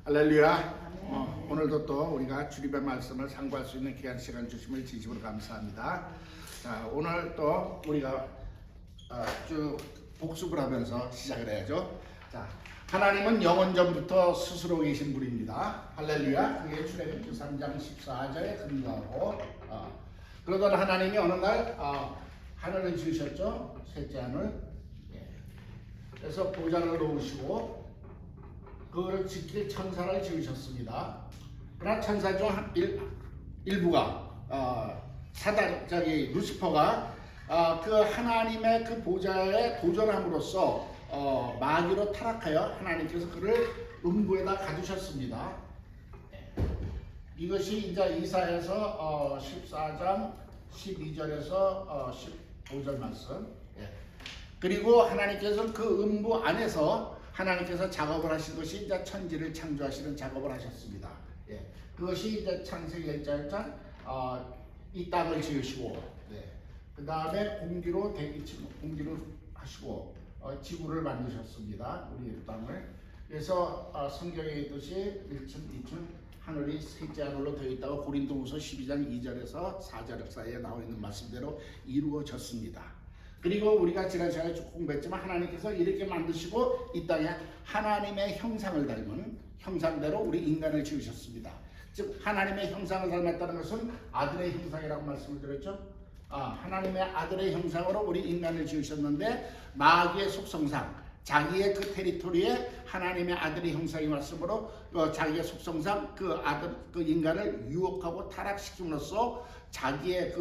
할렐루야. 오늘도 또 우리가 주님의 말씀을 상고할 수 있는 귀한 시간 주심을 진심으로 감사합니다. 자, 오늘 또 우리가 쭉 복습을 하면서 시작을 해야죠. 자, 하나님은 영원전부터 스스로 계신 분입니다. 할렐루야. 그게 출애굽기 3장 14절에 근거하고 그러던 하나님이 어느 날 하늘을 지으셨죠. 셋째 하늘. 그래서 보좌를 놓으시고 그거를 지킬 천사를 지으셨습니다. 그러나 천사 중 일부가 루시퍼가 그 하나님의 그 보좌에 도전함으로써 마귀로 타락하여 하나님께서 그를 음부에다 가두셨습니다. 이것이 이제 이사야서 14장 12절에서 15절 말씀. 그리고 하나님께서 그 음부 안에서 하나님께서 작업을 하신 것이 이제 천지를 창조하시는 작업을 하셨습니다. 그것이 이제 창세기 1장 이 땅을 지으시고, 그 다음에 공기로 공기를 하시고 지구를 만드셨습니다. 우리 땅을. 그래서 성경에 있듯이 1층, 2층 하늘이 셋째 하늘로 되어 있다고 고린도후서 12장 2절에서 4절 사이에 나와 있는 말씀대로 이루어졌습니다. 그리고 우리가 지난 시간에 쭉 공부했지만 하나님께서 이렇게 만드시고 이 땅에 하나님의 형상을 닮은 형상대로 우리 인간을 지으셨습니다. 즉 하나님의 형상을 닮았다는 것은 아들의 형상이라고 말씀을 드렸죠. 하나님의 아들의 형상으로 우리 인간을 지으셨는데 마귀의 속성상 자기의 그 테리토리에 하나님의 아들의 형상이 왔으므로 자기의 속성상 그 인간을 유혹하고 타락시킴으로써 자기의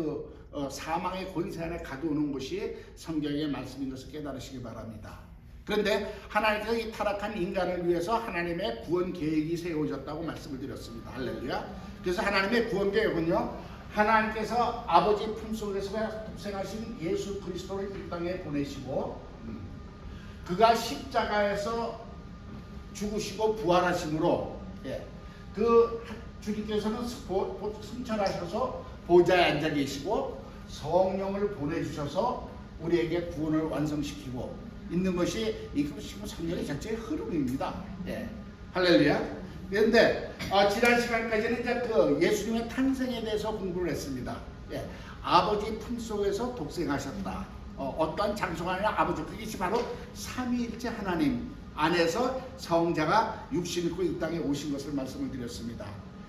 사망의 권세 안에 가두는 것이 성경의 말씀인 것을 깨달으시기 바랍니다. 그런데 하나님께서 이 타락한 인간을 위해서 하나님의 구원 계획이 세워졌다고 말씀을 드렸습니다. 할렐루야. 그래서 하나님의 구원 계획은요, 하나님께서 아버지 품속에서 독생하신 예수 그리스도를 이 땅에 보내시고 그가 십자가에서 죽으시고 부활하심으로 그 주님께서는 승천하셔서 보좌에 앉아 계시고 성령을 보내주셔서 우리에게 구원을 완성시키고 있는 것이 이것이 성령의 전체의 흐름입니다. 할렐루야. 그런데 지난 시간까지는 이제 그 예수님의 탄생에 대해서 공부를 했습니다. 아버지 품속에서 독생하셨다. 어떠한 장소가 아니라 아버지, 그것이 바로 삼위일체 하나님 안에서 성자가 육신을 입고 이 땅에 오신 것을 말씀을 드렸습니다.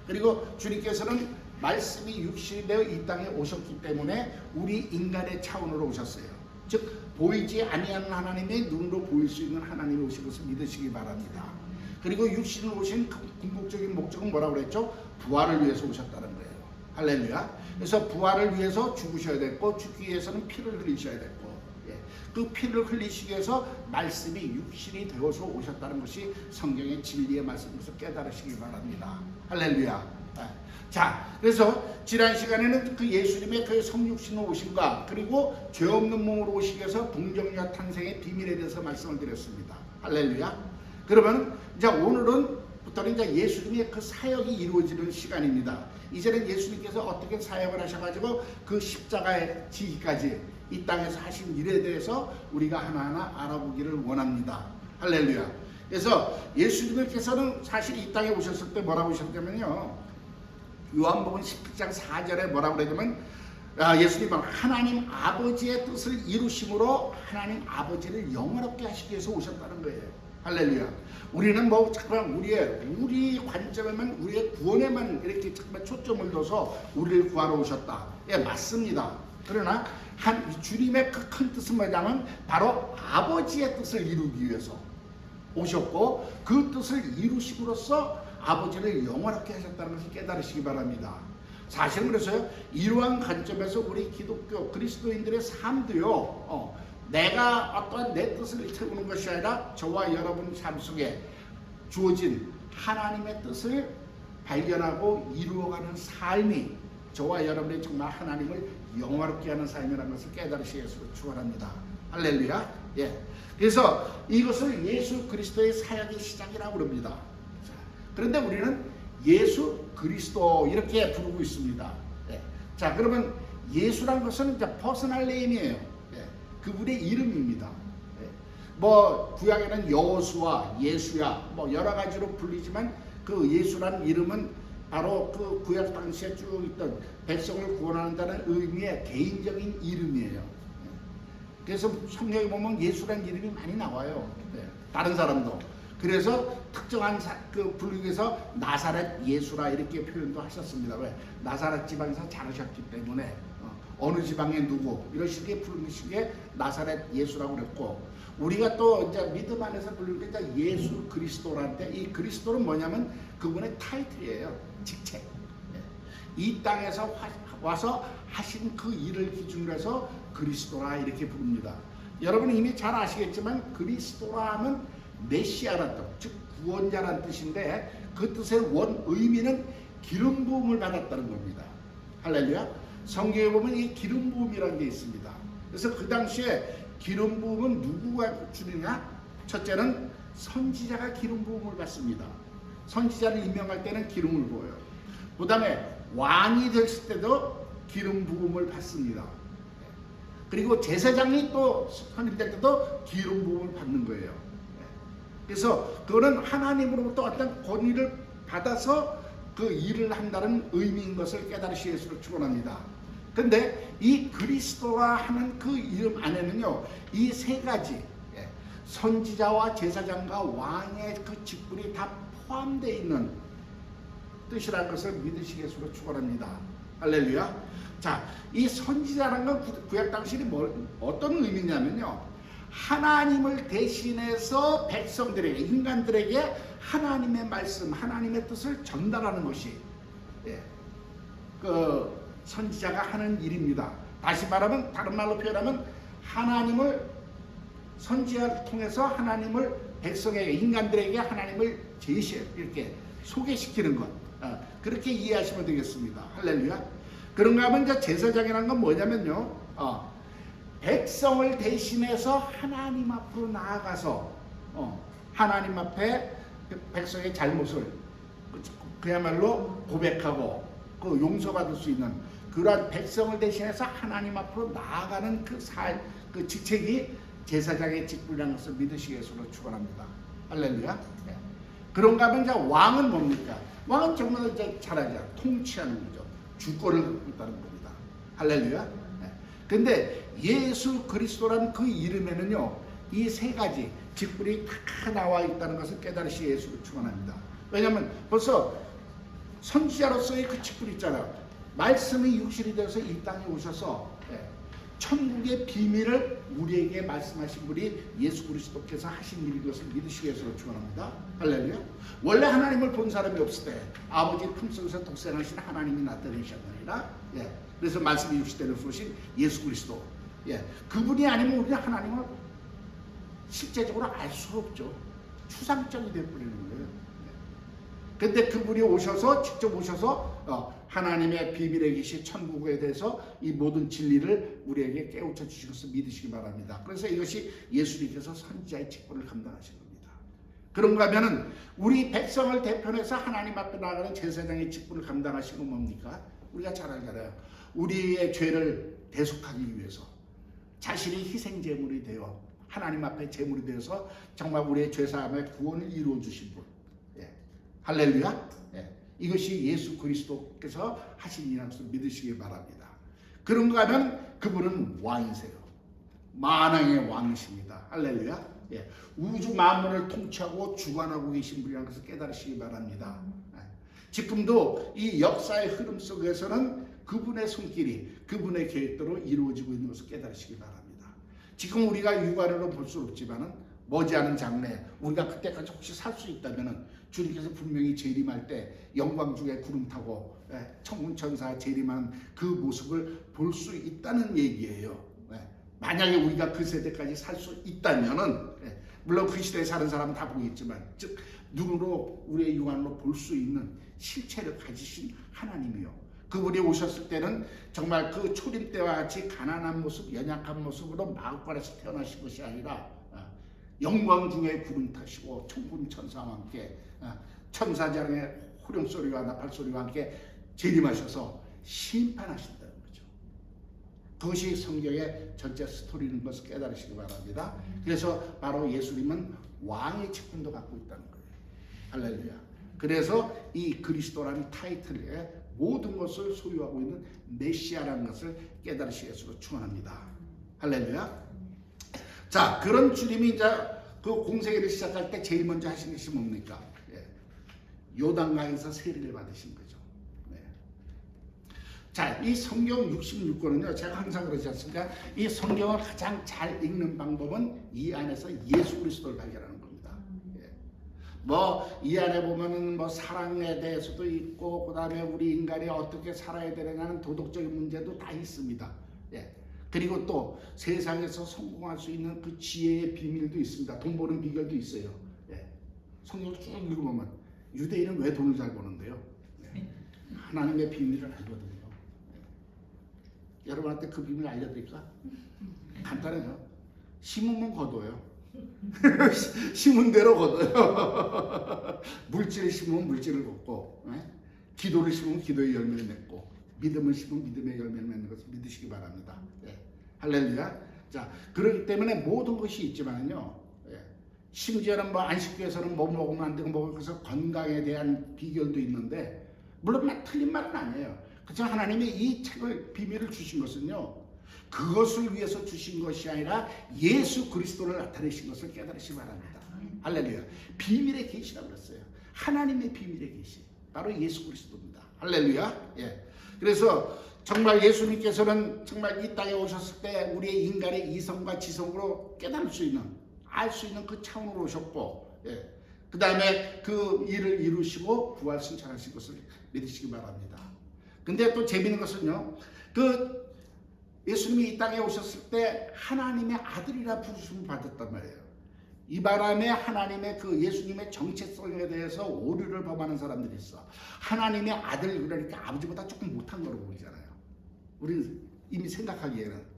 그리고 주님께서는 말씀이 육신이 되어 이 땅에 오셨기 때문에 우리 인간의 차원으로 오셨어요. 즉 보이지 아니하는 하나님의 눈으로 보일 수 있는 하나님이 오신 것을 믿으시기 바랍니다. 그리고 육신을 오신 궁극적인 목적은 뭐라고 그랬죠? 부활을 위해서 오셨다는 거예요. 할렐루야. 그래서 부활을 위해서 죽으셔야 됐고 죽기 위해서는 피를 흘리셔야 됐고 그 피를 흘리시기 위해서 말씀이 육신이 되어서 오셨다는 것이 성경의 진리의 말씀인 것을 깨달으시기 바랍니다. 할렐루야. 자, 그래서 지난 시간에는 그 예수님의 그 성육신으로 오심과 그리고 죄 없는 몸으로 오시기 위해서 동정녀 탄생의 비밀에 대해서 말씀을 드렸습니다. 할렐루야. 그러면 이제 오늘은부터는 이제 예수님의 그 사역이 이루어지는 시간입니다. 이제는 예수님께서 어떻게 사역을 하셔가지고 그 십자가에 지기까지 이 땅에서 하신 일에 대해서 우리가 하나하나 알아보기를 원합니다. 할렐루야. 그래서 예수님께서는 사실 이 땅에 오셨을 때 뭐라고 하셨냐면요, 요한복음 17장 4절에 뭐라고 그러냐면 예수님은 하나님 아버지의 뜻을 이루심으로 하나님 아버지를 영원롭게 하시기 위해서 오셨다는 거예요. 할렐루야. 우리는 잠깐 우리 관점에만, 우리의 구원에만 이렇게 잠깐 초점을 둬서 우리를 구하러 오셨다. 맞습니다. 그러나 주님의 그 큰 뜻은 뭐냐면 바로 아버지의 뜻을 이루기 위해서 오셨고 그 뜻을 이루심으로써 아버지를 영원하게 하셨다는 것을 깨달으시기 바랍니다. 사실은 그래서요, 이러한 관점에서 우리 기독교 그리스도인들의 삶도요, 내가 어떠한 내 뜻을 채우는 것이 아니라 저와 여러분 삶 속에 주어진 하나님의 뜻을 발견하고 이루어가는 삶이 저와 여러분이 정말 하나님을 영화롭게 하는 삶이라는 것을 깨달으시기 위해서 축원합니다. 할렐루야. 그래서 이것을 예수 그리스도의 사역의 시작이라고 부릅니다. 그런데 우리는 예수 그리스도 이렇게 부르고 있습니다. 자, 그러면 예수란 것은 이제 퍼스널 네임이에요. 그분의 이름입니다. 뭐 구약에는 여호수아, 예수야 뭐 여러 가지로 불리지만 그 예수라는 이름은 바로 그 구약 당시에 쭉 있던 백성을 구원한다는 의미의 개인적인 이름이에요. 그래서 성경에 보면 예수라는 이름이 많이 나와요. 다른 사람도. 그래서 특정한 그 분류에서 나사렛 예수라 이렇게 표현도 하셨습니다. 왜? 나사렛 지방에서 자르셨기 때문에 어느 지방의 누구 이런 식의 부르시기에 나사렛 예수라고 그랬고, 우리가 또 이제 믿음 안에서 부르는 게 예수 그리스도라는데, 이 그리스도는 뭐냐면 그분의 타이틀이에요. 직책. 이 땅에서 와서 하신 그 일을 기준으로 해서 그리스도라 이렇게 부릅니다. 여러분 이미 잘 아시겠지만 그리스도라 하면 메시아란 뜻, 즉 구원자란 뜻인데, 그 뜻의 원 의미는 기름 부음을 받았다는 겁니다. 할렐루야. 성경에 보면 이 기름 부음이라는 게 있습니다. 그래서 그 당시에 기름 부음은 누구가 주느냐? 첫째는 선지자가 기름 부음을 받습니다. 선지자를 임명할 때는 기름을 부어요. 그 다음에 왕이 됐을 때도 기름 부음을 받습니다. 그리고 제사장이 또 선임될 때도 기름 부음을 받는 거예요. 그래서 그거는 하나님으로부터 어떤 권위를 받아서 그 일을 한다는 의미인 것을 깨달으시 예수를 축원합니다. 근데 이 그리스도라 하는 그 이름 안에는요, 이 세 가지 선지자와 제사장과 왕의 그 직분이 다 포함되어 있는 뜻이라는 것을 믿으시 예수로 축원합니다. 할렐루야. 자, 이 선지자라는 건 구약 당시에 어떤 의미냐면요, 하나님을 대신해서 백성들에게, 인간들에게 하나님의 말씀, 하나님의 뜻을 전달하는 것이 그 선지자가 하는 일입니다. 다시 말하면, 다른 말로 표현하면 하나님을, 선지자를 통해서 하나님을 백성에게, 인간들에게 하나님을 이렇게 소개시키는 것, 그렇게 이해하시면 되겠습니다. 할렐루야. 그런가 하면 이제 제사장이라는 건 뭐냐면요, 백성을 대신해서 하나님 앞으로 나아가서 하나님 앞에 백성의 잘못을 그야말로 고백하고 그 용서받을 수 있는 그러한 백성을 대신해서 하나님 앞으로 나아가는 그 직책이 제사장의 직분이라는 것을 믿으시겠으로 축원합니다. 할렐루야. 네. 그런가 하면 이제 왕은 뭡니까? 왕은 정말 이제 잘 알죠. 통치하는 거죠. 주권을 갖고 있다는 겁니다. 할렐루야. 근데 예수 그리스도라는 그 이름에는요, 이 세 가지 직분이 다 나와 있다는 것을 깨달으시 예수를 축원합니다. 왜냐하면 벌써 선지자로서의 그 직분이 있잖아요. 말씀이 육신이 되어서 이 땅에 오셔서 천국의 비밀을 우리에게 말씀하신 분이 예수 그리스도께서 하신 일인 것을 믿으시기 위해서 축원합니다. 할렐루야. 원래 하나님을 본 사람이 없을 때 아버지 품속에서 독생하신 하나님이 나타내셨느니라. 그래서 말씀이 육신되어 오신 예수 그리스도. 그분이 아니면 우리는 하나님을 실제적으로 알 수 없죠. 추상적이 되어버리는 거예요. 근데 그분이 오셔서, 직접 오셔서 하나님의 비밀에 계신 천국에 대해서 이 모든 진리를 우리에게 깨우쳐 주신 것을 믿으시기 바랍니다. 그래서 이것이 예수님께서 선지자의 직분을 감당하신 겁니다. 그런가 하면은 우리 백성을 대표해서 하나님 앞에 나가는 제사장의 직분을 감당하신 건 뭡니까? 우리가 잘 알잖아요. 우리의 죄를 대속하기 위해서 자신이 희생 제물이 되어 하나님 앞에 제물이 되어서 정말 우리의 죄사함의 구원을 이루어 주신 분. 할렐루야. 이것이 예수 그리스도께서 하신 일이라는 것을 믿으시기 바랍니다. 그런가 하면 그분은 왕이세요. 만왕의 왕이십니다. 할렐루야. 우주 만물을 통치하고 주관하고 계신 분이라는 것을 깨달으시기 바랍니다. 지금도 이 역사의 흐름 속에서는 그분의 손길이, 그분의 계획대로 이루어지고 있는 것을 깨달으시기 바랍니다. 지금 우리가 육안으로 볼 수 없지만은 머지않은 장래, 우리가 그때까지 혹시 살 수 있다면은 주님께서 분명히 재림할 때 영광 중에 구름 타고 천군 천사 재림하는 그 모습을 볼 수 있다는 얘기예요. 만약에 우리가 그 세대까지 살 수 있다면은, 물론 그 시대에 사는 사람은 다 보겠지만, 즉 눈으로 우리의 육안으로 볼 수 있는 실체를 가지신 하나님이요, 그분이 오셨을 때는 정말 그 초림 때와 같이 가난한 모습, 연약한 모습으로 마을관에서 태어나신 것이 아니라 영광 중에 구름 타시고 천군 천사와 함께 천사장의 호령소리와 나팔소리와 함께 재림하셔서 심판하신다는 거죠. 그것이 성경의 전체 스토리인 것을 깨달으시기 바랍니다. 그래서 바로 예수님은 왕의 직분도 갖고 있다는 거예요. 할렐루야. 그래서 이 그리스도라는 타이틀에 모든 것을 소유하고 있는 메시아라는 것을 깨달으시기 위해서 축원합니다. 할렐루야. 자, 그런 주님이 이제 그 공생애를 시작할 때 제일 먼저 하신 것이 뭡니까? 요단강에서 세례를 받으신 거죠. 네. 자, 이 성경 66권은요, 제가 항상 그러지 않습니까? 이 성경을 가장 잘 읽는 방법은 이 안에서 예수 그리스도를 발견하는 겁니다. 뭐 이 안에 보면은 뭐 사랑에 대해서도 있고, 그 다음에 우리 인간이 어떻게 살아야 되느냐는 도덕적인 문제도 다 있습니다. 그리고 또 세상에서 성공할 수 있는 그 지혜의 비밀도 있습니다. 돈 버는 비결도 있어요. 성경을 쭉 읽어보면 유대인은 왜 돈을 잘 버는데요? 하나님의 비밀을 알거든요. 여러분한테 그 비밀 알려드릴까? 간단해요. 심으면 거둬요. 심은 대로 거둬요. 물질을 심으면 물질을 걷고, 기도를 심으면 기도의 열매를 맺고, 믿음을 심으면 믿음의 열매를 맺는 것을 믿으시기 바랍니다. 할렐루야. 자, 그렇기 때문에 모든 것이 있지만요, 심지어는 뭐 안식교에서는 뭐 먹으면 안 되고 뭐 그래서 건강에 대한 비결도 있는데, 물론 틀린 말은 아니에요. 그렇지만 하나님이 이 책을 비밀을 주신 것은요, 그것을 위해서 주신 것이 아니라 예수 그리스도를 나타내신 것을 깨달으시기 바랍니다. 할렐루야. 비밀의 계시라고 그랬어요. 하나님의 비밀의 계시, 바로 예수 그리스도입니다. 할렐루야. 그래서 정말 예수님께서는 정말 이 땅에 오셨을 때 우리의 인간의 이성과 지성으로 깨달을 수 있는, 알 수 있는 그 차원으로 오셨고, 그 다음에 그 일을 이루시고 부활 승천하신 것을 믿으시기 바랍니다. 근데 또 재미있는 것은요, 그 예수님이 이 땅에 오셨을 때 하나님의 아들이라 부르심을 받았단 말이에요. 이 바람에 하나님의 그 예수님의 정체성에 대해서 오류를 범하는 사람들이 있어. 하나님의 아들, 그러니까 아버지보다 조금 못한 거로 보이잖아요. 우리는 이미 생각하기에는.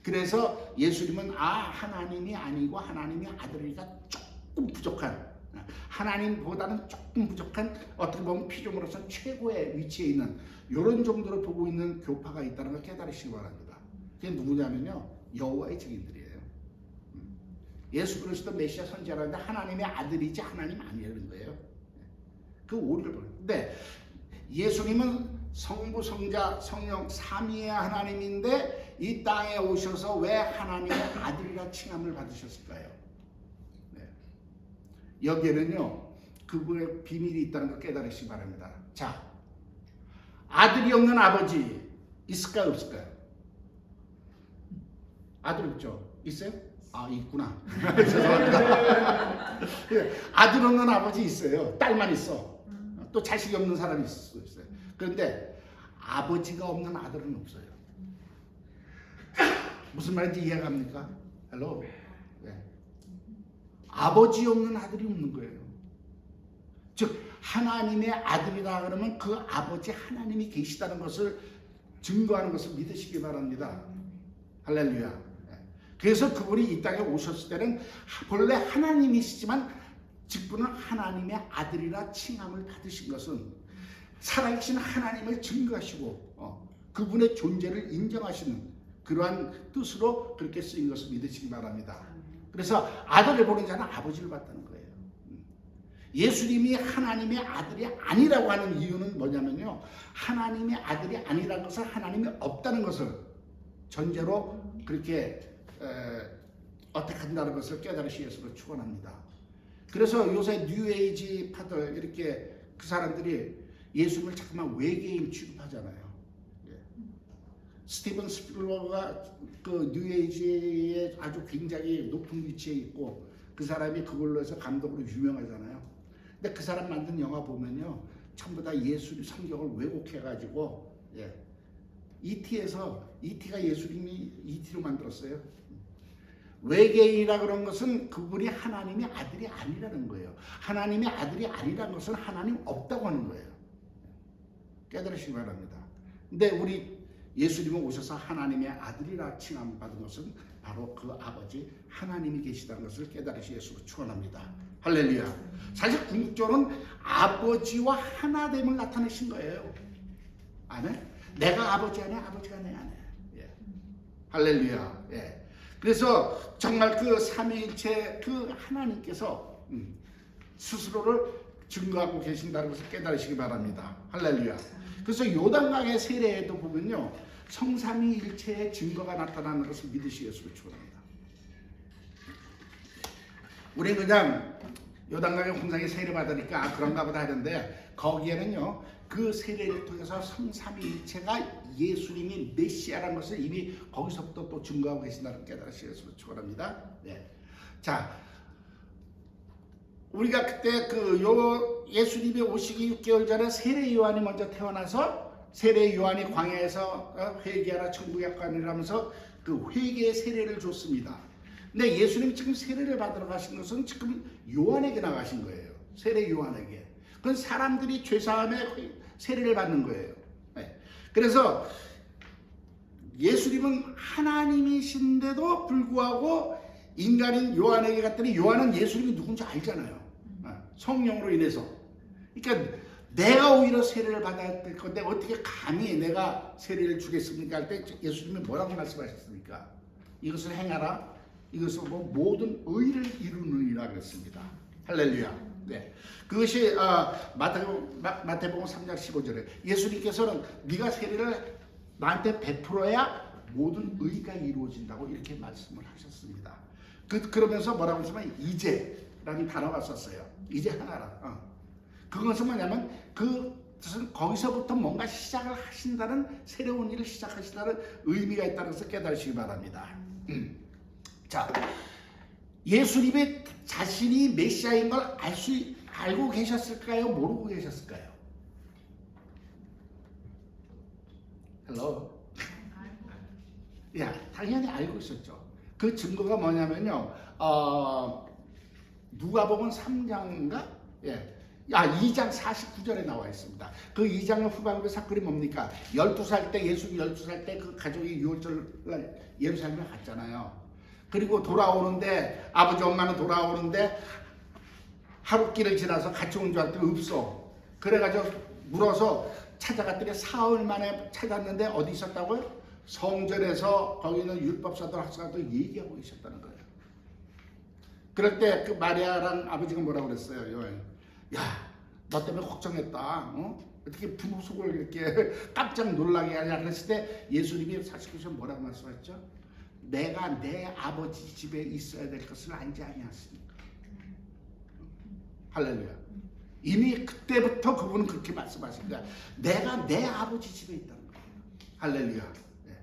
그래서 예수님은 하나님이 아니고 하나님의 아들이니까 조금 부족한, 하나님보다는 조금 부족한, 어떻게 보면 피조물로서 최고의 위치에 있는 이런 정도로 보고 있는 교파가 있다는 걸 깨달으시기 바랍니다. 그게 누구냐면요, 여호와의 증인들이에요. 예수 그리스도 메시아 선지자라는데 하나님의 아들이지 하나님 아니라는 거예요. 그 오류를 보는데, 예수님은 성부, 성자, 성령 삼위의 하나님인데 이 땅에 오셔서 왜 하나님의 아들이라 칭함을 받으셨을까요? 여기에는요, 그분의 비밀이 있다는 걸 깨달으시기 바랍니다. 자, 아들이 없는 아버지 있을까요, 없을까요? 아들 없죠? 있어요? 있구나. 죄송합니다. 아들 없는 아버지 있어요. 딸만 있어. 또 자식이 없는 사람이 있을 수 있어요. 그런데 아버지가 없는 아들은 없어요. 무슨 말인지 이해갑니까? 헬로. 아버지 없는 아들이 없는 거예요. 즉 하나님의 아들이라 그러면 그 아버지 하나님이 계시다는 것을 증거하는 것을 믿으시기 바랍니다. 할렐루야. 그래서 그분이 이 땅에 오셨을 때는 본래 하나님이시지만 직분은 하나님의 아들이라 칭함을 받으신 것은 살아계신 하나님을 증거하시고 그분의 존재를 인정하시는 그러한 뜻으로 그렇게 쓰인 것을 믿으시기 바랍니다. 그래서 아들을 보는 자는 아버지를 봤다는 거예요. 예수님이 하나님의 아들이 아니라고 하는 이유는 뭐냐면요, 하나님의 아들이 아니라는 것은 하나님이 없다는 것을 전제로 그렇게 어떻게 한다는 것을 깨달으시기 위해서 축원합니다. 그래서 요새 뉴에이지 파들, 이렇게 그 사람들이 예수님을 자꾸만 외계인 취급하잖아요. 스티븐 스필버그가 그 뉴에이지에 아주 굉장히 높은 위치에 있고 그 사람이 그걸로 해서 감독으로 유명하잖아요. 근데 그 사람 만든 영화 보면요, 전부 다 예수님 성경을 왜곡해가지고 ET가 예수님이 ET로 만들었어요. 외계인이라 그런 것은 그분이 하나님의 아들이 아니라는 거예요. 하나님의 아들이 아니라는 것은 하나님 없다고 하는 거예요. 깨달으시기 바랍니다. 근데 우리 예수님은 오셔서 하나님의 아들이라 칭함받은 것은 바로 그 아버지 하나님이 계시다는 것을 깨달으시 예수로 축원합니다. 할렐루야. 사실 궁극적으로는 아버지와 하나됨을 나타내신 거예요. 아멘. 내가 아버지 안에, 아버지가 내 안에. 할렐루야. 예. 그래서 정말 그 삼위일체 그 하나님께서 스스로를 증거하고 계신다는 것을 깨달으시기 바랍니다. 할렐루야. 그래서 요단강의 세례에도 보면요, 성삼위일체의 증거가 나타나는 것을 믿으시겠으면 축원합니다. 우리 그냥 요단강의 홍상에 세례 받으니까 그런가 보다 하는데, 거기에는요 그 세례를 통해서 성삼위일체가 예수님이 메시아라는 것을 이미 거기서부터 또 증거하고 계신다는 깨달으시겠으면 축원합니다. 네. 자, 우리가 그때 예수님이 오시기 6개월 전에 세례 요한이 먼저 태어나서 세례 요한이 광야에서 회개하라 천국에 가니라면서 그 회개의 세례를 줬습니다. 근데 예수님이 지금 세례를 받으러 가신 것은 지금 요한에게 나가신 거예요. 세례 요한에게. 그건 사람들이 죄사함에 세례를 받는 거예요. 네. 그래서 예수님은 하나님이신데도 불구하고 인간인 요한에게 갔더니 요한은 예수님이 누군지 알잖아요. 성령으로 인해서. 그러니까 내가 오히려 세례를 받아야 될 건데 어떻게 감히 내가 세례를 주겠습니까? 할 때 예수님이 뭐라고 말씀하셨습니까? 이것을 행하라. 이것은 모든 의를 이루느니라 그랬습니다. 할렐루야. 네. 그것이 마태복음 3장 15절에 예수님께서는 네가 세례를 나한테 베풀어야 모든 의가 이루어진다고 이렇게 말씀을 하셨습니다. 그러면서 뭐라고 했으면 이제라는 단어가 썼어요. 이제 하나라. 그것은 뭐냐면 그것은 거기서부터 뭔가 시작을 하신다는, 새로운 일을 시작하신다는 의미가 있다는 것을 깨달으시기 바랍니다. 자, 예수님의 자신이 메시아인 걸 알고 계셨을까요? 모르고 계셨을까요? 헬로. 야, 당연히 알고 있었죠. 그 증거가 뭐냐면요, 누가복음 3장인가? 예. 2장 49절에 나와 있습니다. 그 2장의 후반부 사건이 뭡니까? 12살 때, 예수님이 12살 때 그 가족이 유월절 예루살렘에 갔잖아요. 그리고 돌아오는데, 아버지 엄마는 돌아오는데 하룻길을 지나서 같이 온 줄 알았더니 없어. 그래가지고 물어서 찾아갔더니 사흘 만에 찾았는데 어디 있었다고요? 성전에서 거기는 율법사들 학사들 얘기하고 계셨다는 거예요. 그럴 때 그 마리아랑 아버지가 뭐라고 그랬어요? 야, 너 때문에 걱정했다. 어떻게 부모 속을 이렇게 깜짝 놀라게 하냐 그랬을 때 예수님이 사실 뭐라고 말씀하셨죠? 내가 내 아버지 집에 있어야 될 것을 알지 아니하십니까? 할렐루야. 이미 그때부터 그분은 그렇게 말씀하신 거야. 내가 내 아버지 집에 있다는 거예요. 할렐루야. 네.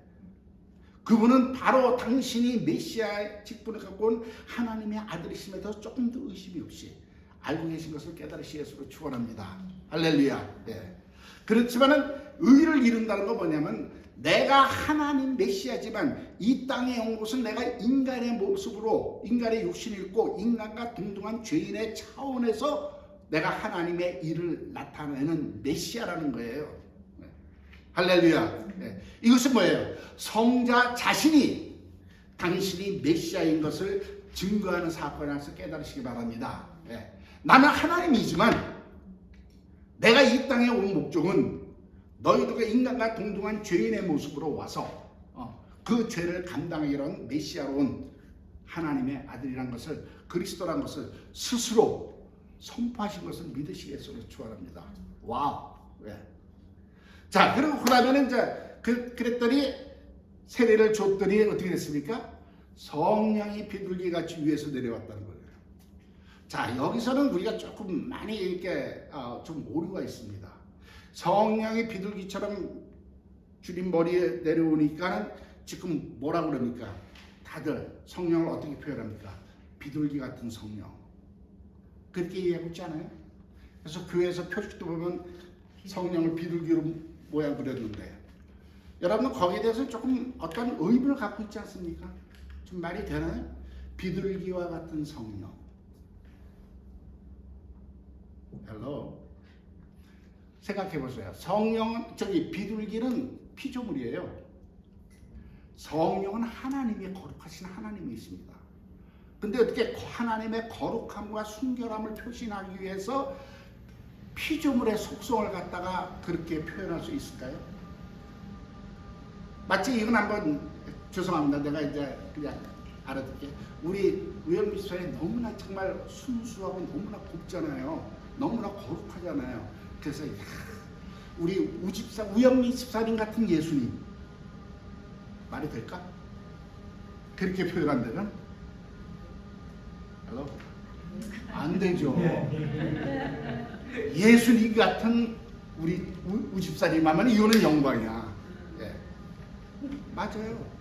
그분은 바로 당신이 메시아의 직분을 갖고 온 하나님의 아들이심에도 조금 더 의심이 없이 알고 계신 것을 깨달으시겠으로 축원합니다. 할렐루야. 네. 그렇지만은 의를 이룬다는 거 뭐냐면, 내가 하나님 메시아지만 이 땅에 온 것은 내가 인간의 모습으로, 인간의 육신을 입고 인간과 동등한 죄인의 차원에서 내가 하나님의 일을 나타내는 메시아라는 거예요. 네. 할렐루야. 네. 이것은 뭐예요? 성자 자신이 당신이 메시아인 것을 증거하는 사건이라서 깨달으시기 바랍니다. 네. 나는 하나님이지만 내가 이 땅에 온 목적은 너희들과 인간과 동등한 죄인의 모습으로 와서 그 죄를 감당하기로 한 메시아로 온 하나님의 아들이란 것을, 그리스도란 것을 스스로 선포하신 것을 믿으시겠으로 축원합니다. 와우. 네. 자, 그리고 그다음에는 이제 그랬더니 세례를 줬더니 어떻게 됐습니까? 성령이 비둘기 같이 위에서 내려왔다는 거예요. 자, 여기서는 우리가 조금 많이 이렇게 좀 오류가 있습니다. 성령이 비둘기처럼 주님 머리에 내려오니까는 지금 뭐라고 그럽니까? 다들 성령을 어떻게 표현합니까? 비둘기 같은 성령. 그렇게 얘기하고 있지 않아요? 그래서 교회에서 표식도 보면 성령을 비둘기로 모양 그렸는데, 여러분 거기에 대해서 조금 어떤 의문을 갖고 있지 않습니까? 좀 말이 되나요? 비둘기와 같은 성령. 헬로. 생각해 보세요. 비둘기는 피조물이에요. 성령은 하나님의 거룩하신 하나님이 있습니다. 근데 어떻게 하나님의 거룩함과 순결함을 표시하기 위해서 피조물의 속성을 갖다가 그렇게 표현할 수 있을까요? 마치 이건 한번 죄송합니다. 내가 이제 그냥 알아듣게. 우리 우영미 집사님 너무나 정말 순수하고 너무나 곱잖아요. 너무나 거룩하잖아요. 그래서 우리 우영미 집사님 같은 예수님 말이 될까? 그렇게 표현한다면? 헬로? 안 되죠. 예수님 같은 우리 우집사님 하면 이거는 영광이야. 예. 맞아요.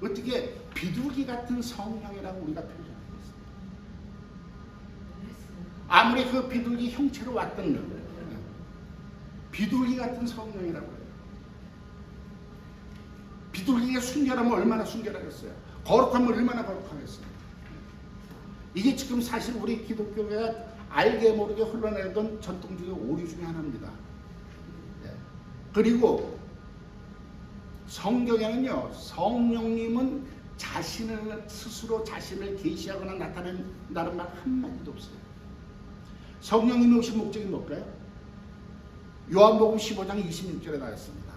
어떻게 비둘기 같은 성령이라고 우리가 표현하고 있습니다. 아무리 그 비둘기 형체로 왔던 비둘기 같은 성령이라고 해요. 비둘기가 순결하면 얼마나 순결하겠어요. 거룩하면 얼마나 거룩하겠어요. 이게 지금 사실 우리 기독교가 알게 모르게 흘러내던 전통적인 오류 중에 하나입니다. 네. 그리고 성경에는요, 성령님은 스스로 자신을 계시하거나 나타낸다는 말 한마디도 없어요. 성령님이 오신 목적이 뭘까요? 요한복음 15장 26절에 나왔습니다.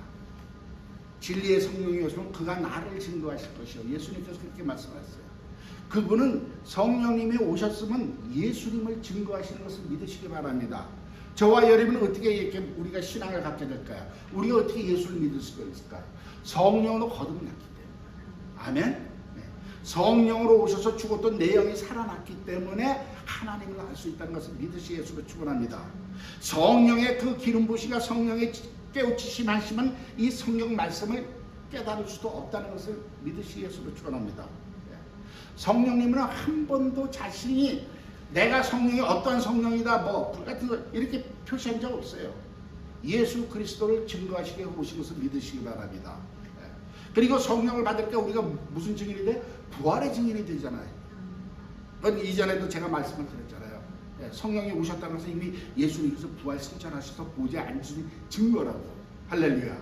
진리의 성령이 오시면 그가 나를 증거하실 것이요. 예수님께서 그렇게 말씀하셨어요. 그분은 성령님이 오셨으면 예수님을 증거하시는 것을 믿으시기 바랍니다. 저와 여러분은 어떻게 이렇게 우리가 신앙을 갖게 될까요? 우리가 어떻게 예수를 믿을 수가 있을까요? 성령으로 거듭났기 때문에. 아멘? 네. 성령으로 오셔서 죽었던 내 영이 살아났기 때문에 하나님을 알 수 있다는 것을 믿으시 예수로 축원합니다. 성령의 그 기름 부으시가 성령의 깨우치심 하시면 이 성경 말씀을 깨달을 수도 없다는 것을 믿으시 예수로 축원합니다. 성령님은 한 번도 자신이 내가 성령이 어떠한 성령이다 뭐 불같은 거 이렇게 표시한 적 없어요. 예수 그리스도를 증거하시게 오신 것을 믿으시기 바랍니다. 그리고 성령을 받을 때 우리가 무슨 증인이 돼? 부활의 증인이 되잖아요. 그건 이전에도 제가 말씀을 드렸잖아요. 성령이 오셨다는 것은 이미 예수님께서 부활 승천하셔서 보좌에 앉으신 증거라고. 할렐루야.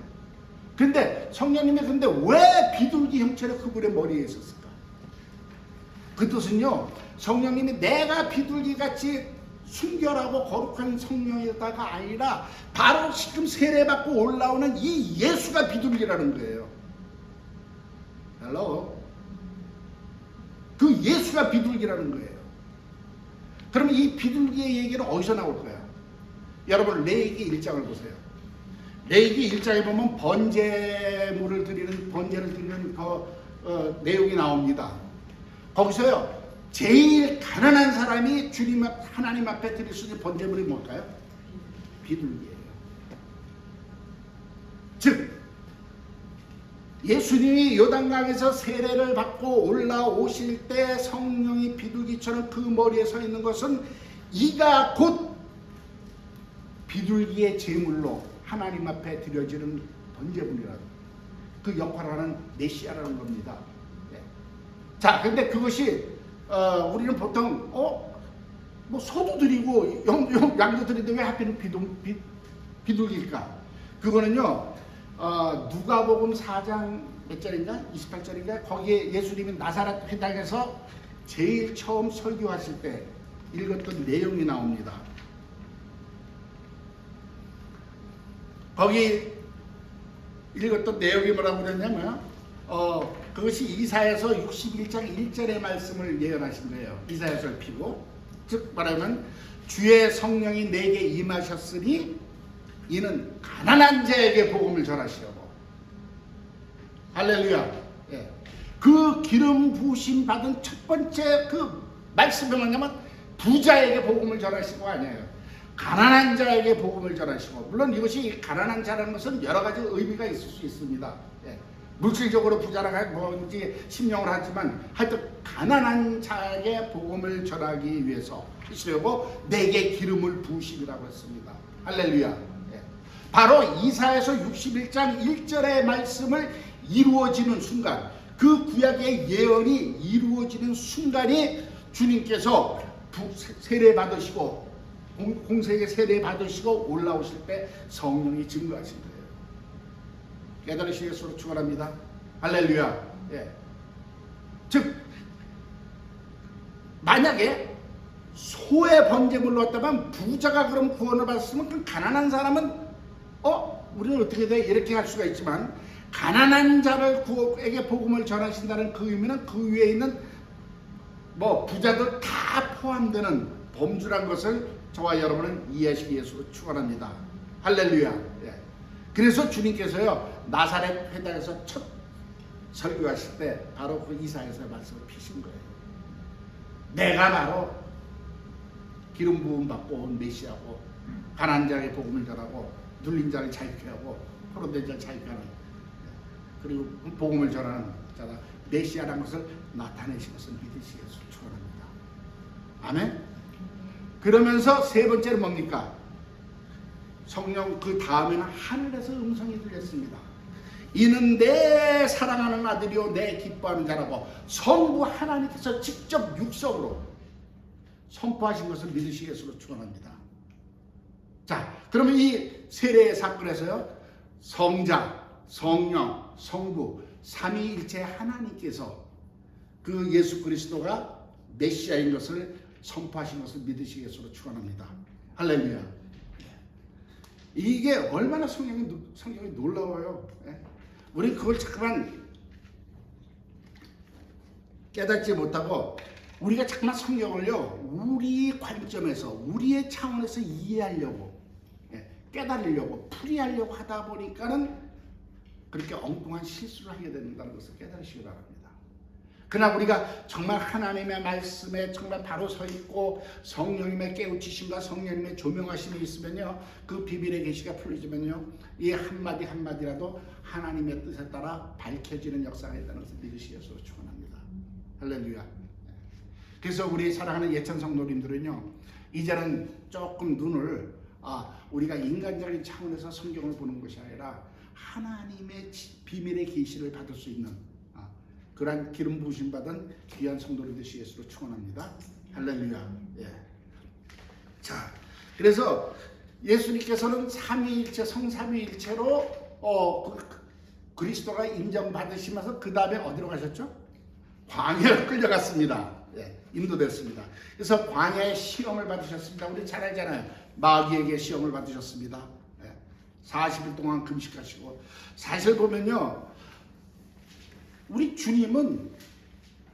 근데 성령님이 왜 비둘기 형체로 그분의 머리에 있었을까? 그 뜻은요, 성령님이 내가 비둘기같이 순결하고 거룩한 성령이다가 아니라 바로 지금 세례받고 올라오는 이 예수가 비둘기라는 거예요. 헬로. 그 예수가 비둘기라는 거예요. 그러면 이 비둘기의 얘기는 어디서 나올까요? 여러분 레위기 1장을 보세요. 레위기 1장에 보면 번제를 드리는 그 내용이 나옵니다. 거기서요, 제일 가난한 사람이 주님 하나님 앞에 드릴 수 있는 번제물이 뭘까요? 비둘기예요. 즉 예수님이 요단강에서 세례를 받고 올라오실 때 성령이 비둘기처럼 그 머리에 서 있는 것은 이가 곧 비둘기의 제물로 하나님 앞에 드려지는 번제물이라는 그 역할을 하는 메시아라는 겁니다. 자, 근데 그것이 우리는 보통 뭐 소도 드리고 양도 드리는데 왜 하필 비둘기일까? 그거는요, 누가복음 4장 몇 절인가? 28절인가? 거기에 예수님이 나사렛 회당에서 제일 처음 설교하실 때 읽었던 내용이 나옵니다. 거기 읽었던 내용이 뭐라고 그랬냐면 그것이 이사야서 61장 1절의 말씀을 예언하신 거예요. 이사야서를 피고, 즉 말하면 주의 성령이 내게 임하셨으니 이는 가난한 자에게 복음을 전하시려고. 할렐루야. 예. 그 기름 부으심 받은 첫 번째 그 말씀이 뭐냐면 부자에게 복음을 전하시고 아니에요. 가난한 자에게 복음을 전하시고. 물론 이것이 가난한 자라는 것은 여러 가지 의미가 있을 수 있습니다. 예. 물질적으로 부자라가 뭔지 심령을 하지만 하여튼 가난한 자에게 복음을 전하기 위해서 하시려고 내게 기름을 부으심이라고 했습니다. 할렐루야. 예. 바로 이사야서 61장 1절의 말씀을 이루어지는 순간, 그 구약의 예언이 이루어지는 순간이 주님께서 세례 받으시고 공생의 세례 받으시고 올라오실 때 성령이 증거하신 거예요. 깨달으시겠소로 축원합니다. 할렐루야. 예. 즉 만약에 소의 번제물로 왔다면 부자가 그럼 구원을 받았으면 그 가난한 사람은 우리는 어떻게 돼? 이렇게 할 수가 있지만 가난한 자를에게 복음을 전하신다는 그 의미는 그 위에 있는 뭐 부자들 다 포함되는 범주란 것을 저와 여러분은 이해하시기 위해서 축원합니다. 할렐루야. 예. 그래서 주님께서요 나사렛 회당에서 첫 설교하실 때 바로 그 이사야서의 말씀을 피신 거예요. 내가 바로 기름 부음 받고 온 메시아고 가난한 자에게 복음을 전하고 눌린 자를 자유케 하고 포로된 자를 자유케 하는 그리고 복음을 전하는 자다. 메시아라는 것을 나타내신 것을 믿으시기에 축원합니다. 아멘. 그러면서 세 번째는 뭡니까? 성령 그 다음에는 하늘에서 음성이 들렸습니다. 이는 내 사랑하는 아들이요 내 기뻐하는 자라고 성부 하나님께서 직접 육성으로 선포하신 것을 믿으시기에 축원합니다. 자, 그러면 이 세례의 사건에서요 성자, 성령, 성부 삼위일체 하나님께서 그 예수 그리스도가 메시아인 것을 선포하신 것을 믿으시기에 축원합니다. 할렐루야. 이게 얼마나 성경이 놀라워요. 우리 그걸 잠깐만 깨닫지 못하고 우리가 잠깐만 성경을요 우리 관점에서 우리의 차원에서 이해하려고 깨달으려고 풀이하려고 하다 보니까는 그렇게 엉뚱한 실수를 하게 된다는 것을 깨달으시기 바랍니다. 그러나 우리가 정말 하나님의 말씀에 정말 바로 서 있고 성령님의 깨우치심과 성령님의 조명하심이 있으면요 그 비밀의 계시가 풀리지면요 이 한마디 한마디라도 하나님의 뜻에 따라 밝혀지는 역사가 있다는 것을 믿으시기에 축원합니다. 할렐루야. 그래서 우리 사랑하는 예천 성도님들은요 이제는 조금 눈을 우리가 인간적인 차원에서 성경을 보는 것이 아니라 하나님의 비밀의 계시를 받을 수 있는 그러한 기름 부으심 받은 귀한 성도들 되시기에 축원합니다. 할렐루야. 예. 자, 그래서 예수님께서는 삼위일체 성삼위일체로 그리스도가 인정받으시면서 그 다음에 어디로 가셨죠? 광야로 끌려갔습니다. 예, 인도됐습니다. 그래서 광야의 시험을 받으셨습니다. 우리 잘 알잖아요. 마귀에게 시험을 받으셨습니다. 40일 동안 금식하시고 사실 보면요 우리 주님은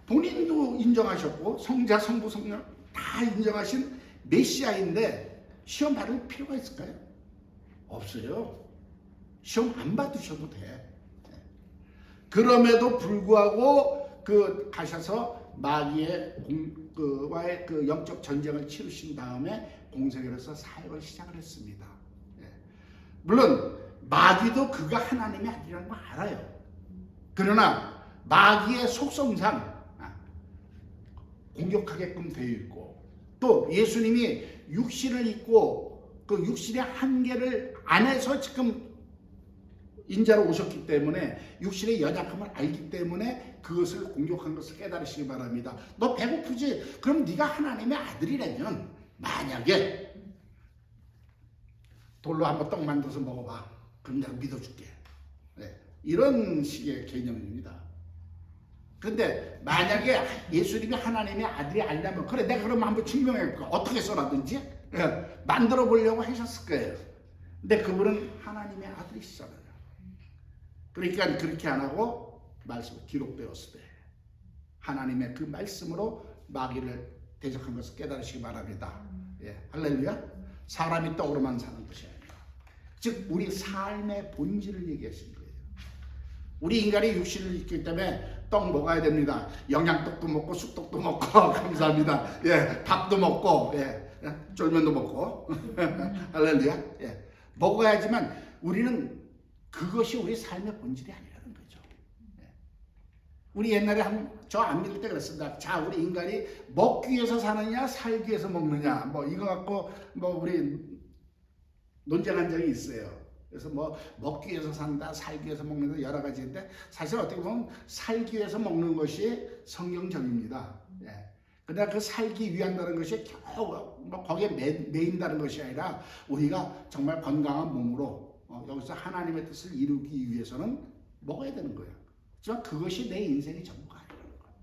본인도 인정하셨고 성자 성부 성령 다 인정하신 메시아인데 시험 받을 필요가 있을까요? 없어요. 시험 안 받으셔도 돼. 그럼에도 불구하고 가셔서 마귀의 와의 그 영적 전쟁을 치르신 다음에 공생애로서 사역을 시작을 했습니다. 물론 마귀도 그가 하나님의 아들이라는 거 알아요. 그러나 마귀의 속성상 공격하게끔 되어 있고 또 예수님이 육신을 입고 그 육신의 한계를 안에서 지금 인자로 오셨기 때문에 육신의 연약함을 알기 때문에 그것을 공격한 것을 깨달으시기 바랍니다. 너 배고프지? 그럼 네가 하나님의 아들이라면 만약에 돌로 한번 떡 만들어서 먹어봐. 그럼 내가 믿어줄게. 네, 이런 식의 개념입니다. 그런데 만약에 예수님이 하나님의 아들이 아니라면 그래 내가 그러면 한번 증명해볼까. 어떻게 써라든지 만들어 보려고 하셨을 거예요. 근데 그분은 하나님의 아들이시잖아요. 그러니까 그렇게 안 하고 말씀 기록되었을 때 하나님의 그 말씀으로 마귀를 대적한 것을 깨달으시기 바랍니다. 예, 할렐루야. 사람이 떡으로만 사는 것이 아니라 즉 우리 삶의 본질을 얘기하신 거예요. 우리 인간이 육신을 입기 때문에 떡 먹어야 됩니다. 영양떡도 먹고 쑥떡도 먹고 감사합니다. 예, 밥도 먹고 쫄면도 먹고 할렐루야. 예, 먹어야지만 우리는 그것이 우리 삶의 본질이 아니라는 거죠. 예. 우리 옛날에 저 안 믿을 때 그랬습니다. 자, 우리 인간이 먹기 위해서 사느냐 살기 위해서 먹느냐 뭐 이거 갖고 뭐 우리 논쟁한 적이 있어요. 그래서 뭐 먹기 위해서 산다 살기 위해서 먹는다 여러 가지인데 사실 어떻게 보면 살기 위해서 먹는 것이 성경적입니다. 예. 그러나 그 살기 위한다는 것이 겨우 뭐 거기에 매인다는 것이 아니라 우리가 정말 건강한 몸으로 여기서 하나님의 뜻을 이루기 위해서는 먹어야 되는 거예요. 하지만 그것이 내 인생의 전부가 아니라는 거예요.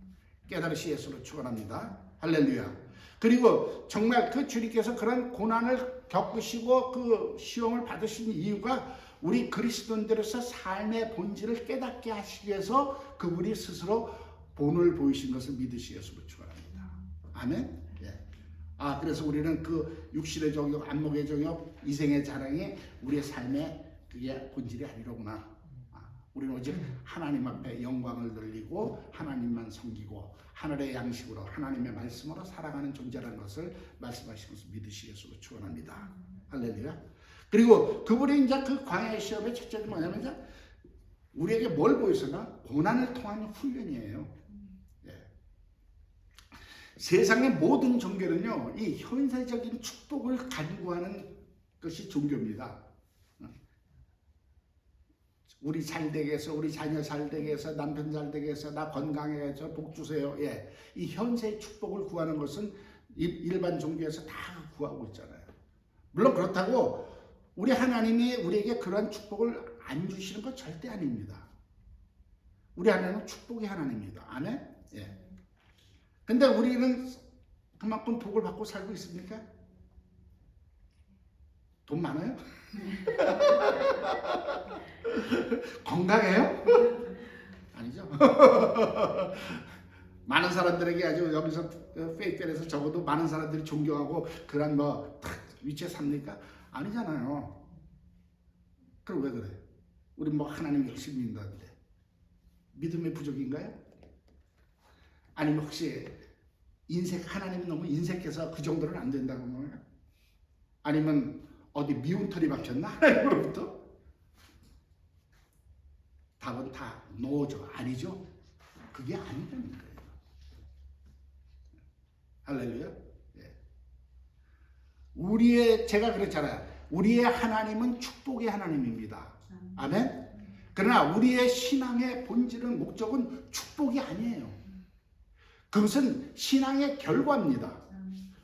깨달으시 예수로 축원합니다. 할렐루야. 그리고 정말 그 주님께서 그런 고난을 겪으시고 그 시험을 받으신 이유가 우리 그리스도인들로서 삶의 본질을 깨닫게 하시기 위해서 그분이 스스로 본을 보이신 것을 믿으시겠으면 축원합니다. 아멘. 예. 그래서 우리는 그 육신의 정욕, 안목의 정욕, 이생의 자랑이 우리의 삶의 그게 본질이 아니로구나. 우리는 오직 하나님 앞에 영광을 돌리고 하나님만 섬기고 하늘의 양식으로 하나님의 말씀으로 살아가는 존재라는 것을 말씀하신 것을 믿으시겠으면 축원합니다. 할렐루야. 그리고 그분이 이제 그 광야의 시험의 첫째는 뭐냐면 우리에게 뭘 보여주나? 고난을 통한 훈련이에요. 예. 세상의 모든 종교는요, 이 현세적인 축복을 간구하는 것이 종교입니다. 우리 잘 되게 해서, 우리 자녀 잘 되게 해서, 남편 잘 되게 해서, 나 건강하게 해서 복 주세요. 예. 이 현세의 축복을 구하는 것은 일반 종교에서 다 구하고 있잖아요. 물론 그렇다고 우리 하나님이 우리에게 그런 축복을 안 주시는 건 절대 아닙니다. 우리 하나님은 축복의 하나님입니다. 아멘? 예. 근데 우리는 그만큼 복을 받고 살고 있습니까? 돈 많아요? 건강해요? 아니죠. 많은 사람들에게 아주 여기서 페이스에서 적어도 많은 사람들이 존경하고 그런 뭐 위치에 삽니까? 아니잖아요. 그럼 왜 그래? 우리 뭐 하나님 열심히 믿는다는데 믿음의 부족인가요? 아니면 혹시 하나님이 너무 인색해서 그 정도는 안 된다고 거예요? 아니면 어디 미운 털이 박혔나? 하나님으로부터? 답은 다 노죠. 아니죠. 그게 아니라는 거예요. 할렐루야. 예. 제가 그랬잖아요. 우리의 하나님은 축복의 하나님입니다. 아멘. 그러나 우리의 신앙의 본질은 목적은 축복이 아니에요. 그것은 신앙의 결과입니다.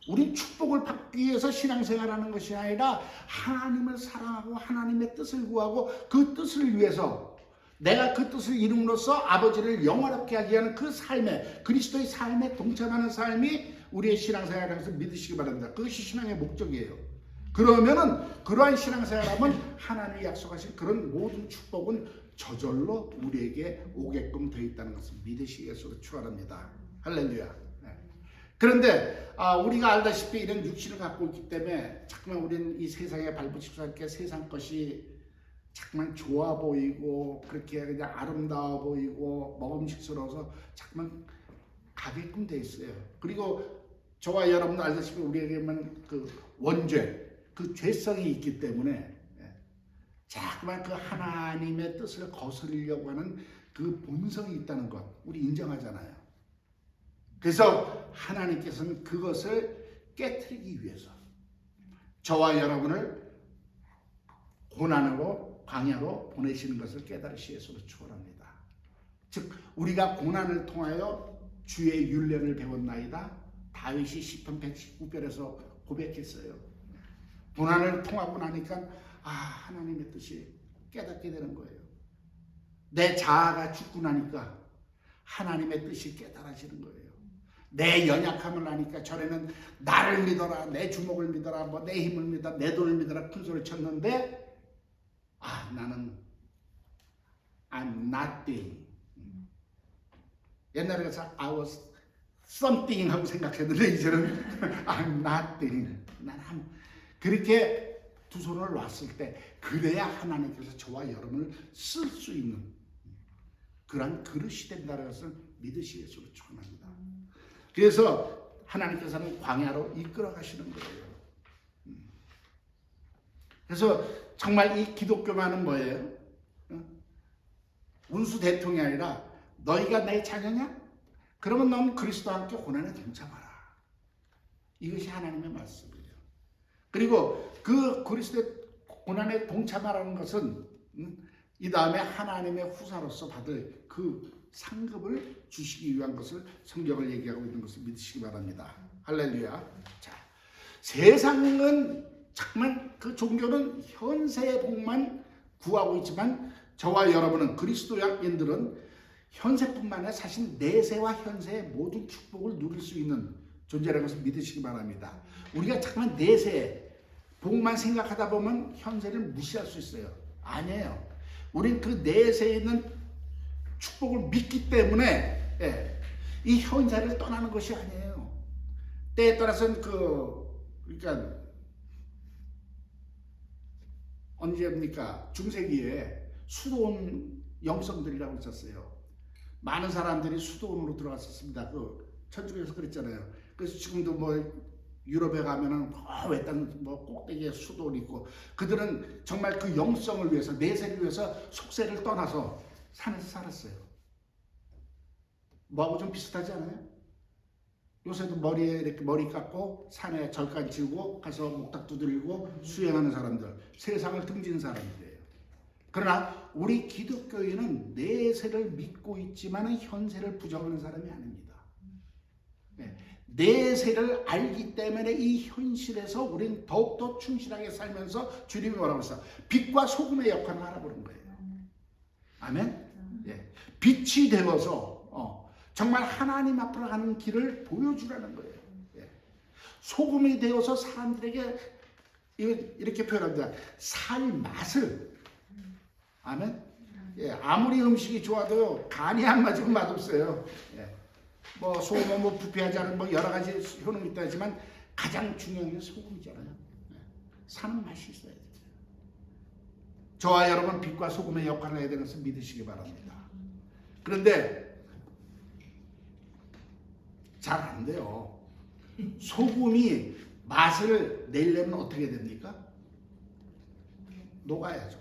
우리 축복을 받기 위해서 신앙생활하는 것이 아니라 하나님을 사랑하고 하나님의 뜻을 구하고 그 뜻을 위해서 내가 그 뜻을 이룸으로써 아버지를 영화롭게 하게 하는 그 삶에 그리스도의 삶에 동참하는 삶이 우리의 신앙생활에서 믿으시기 바랍니다. 그것이 신앙의 목적이에요. 그러면은 그러한 신앙생활하면 하나님이 약속하신 그런 모든 축복은 저절로 우리에게 오게끔 되어 있다는 것을 믿으시겠으로 축원합니다. 할렐루야. 그런데 우리가 알다시피 이런 육신을 갖고 있기 때문에 자꾸만 우리는 이 세상에 발붙이지 않게 세상 것이 자꾸만 좋아 보이고 그렇게 그냥 아름다워 보이고 먹음직스러워서 자꾸만 가게끔 돼 있어요. 그리고 저와 여러분도 알다시피 우리에게만 그 원죄, 그 죄성이 있기 때문에 자꾸만 그 하나님의 뜻을 거스르려고 하는 그 본성이 있다는 것 우리 인정하잖아요. 그래서 하나님께서는 그것을 깨트리기 위해서 저와 여러분을 고난으로 광야로 보내시는 것을 깨달으시겠으로 축원합니다. 즉 우리가 고난을 통하여 주의 율례를 배웠나이다. 다윗이 시편 119편에서 고백했어요. 고난을 통하고 나니까 하나님의 뜻이 깨닫게 되는 거예요. 내 자아가 죽고 나니까 하나님의 뜻이 깨달아지는 거예요. 내 연약함을 아니까 전에는 나를 믿어라, 내 주먹을 믿어라, 뭐 내 힘을 믿어라, 내 돈을 믿어라 큰 소리 쳤는데 나는 I'm nothing. 옛날에 가서 I was something 하고 생각했는데 이제는 I'm nothing. 그렇게 두 손을 놨을 때 그래야 하나님께서 저와 여러분을 쓸 수 있는 그런 그릇이 된다는 것을 믿으시겠으로 축원합니다. 그래서 하나님께서는 광야로 이끌어 가시는 거예요. 그래서 정말 이 기독교만은 뭐예요? 운수 대통령이 아니라 너희가 내 자녀냐? 그러면 넌 그리스도와 함께 고난에 동참하라. 이것이 하나님의 말씀이에요. 그리고 그 그리스도의 고난에 동참하라는 것은 이 다음에 하나님의 후사로서 받을 그 상급을 주시기 위한 것을 성경을 얘기하고 있는 것을 믿으시기 바랍니다. 할렐루야. 자, 세상은 정말 그 종교는 현세의 복만 구하고 있지만 저와 여러분은 그리스도인들은 현세뿐만 아니라 사실 내세와 현세의 모든 축복을 누릴 수 있는 존재라는 것을 믿으시기 바랍니다. 우리가 정말 내세 복만 생각하다 보면 현세를 무시할 수 있어요. 아니에요. 우린 그 내세에 있는 축복을 믿기 때문에 이 현세를 떠나는 것이 아니에요. 때에 따라서는 그러니까 언제입니까? 중세기에 수도원 영성들이라고 있었어요. 많은 사람들이 수도원으로 들어갔었습니다. 천주교에서 그랬잖아요. 그래서 지금도 유럽에 가면은 외딴 꼭대기에 수도원이 있고, 그들은 정말 그 영성을 위해서, 내세를 위해서 속세를 떠나서 산에서 살았어요. 뭐하고 좀 비슷하지 않아요? 요새도 머리에 이렇게 머리 깎고 산에 절간 지우고 가서 목탁 두드리고 수행하는 사람들, 세상을 등지는 사람들이에요. 그러나 우리 기독교인은 내세를 믿고 있지만 현세를 부정하는 사람이 아닙니다. 내세를 알기 때문에 이 현실에서 우리는 더욱더 충실하게 살면서 주님이 뭐라고 했어? 빛과 소금의 역할을 알아보는 거예요. 아멘? 빛이 되어서 정말 하나님 앞으로 가는 길을 보여주라는 거예요. 소금이 되어서 사람들에게 이렇게 표현합니다. 살 맛을. 아멘? 아무리 음식이 좋아도 간이 안 맞으면 맛없어요. 소금은 부패하지 않은 여러 가지 효능이 있다지만 가장 중요한 게 소금이잖아요. 사는 맛이 있어야 돼요. 저와 여러분 빛과 소금의 역할을 해야 되는 것을 믿으시기 바랍니다. 그런데 잘 안 돼요. 소금이 맛을 내려면 어떻게 됩니까? 녹아야죠.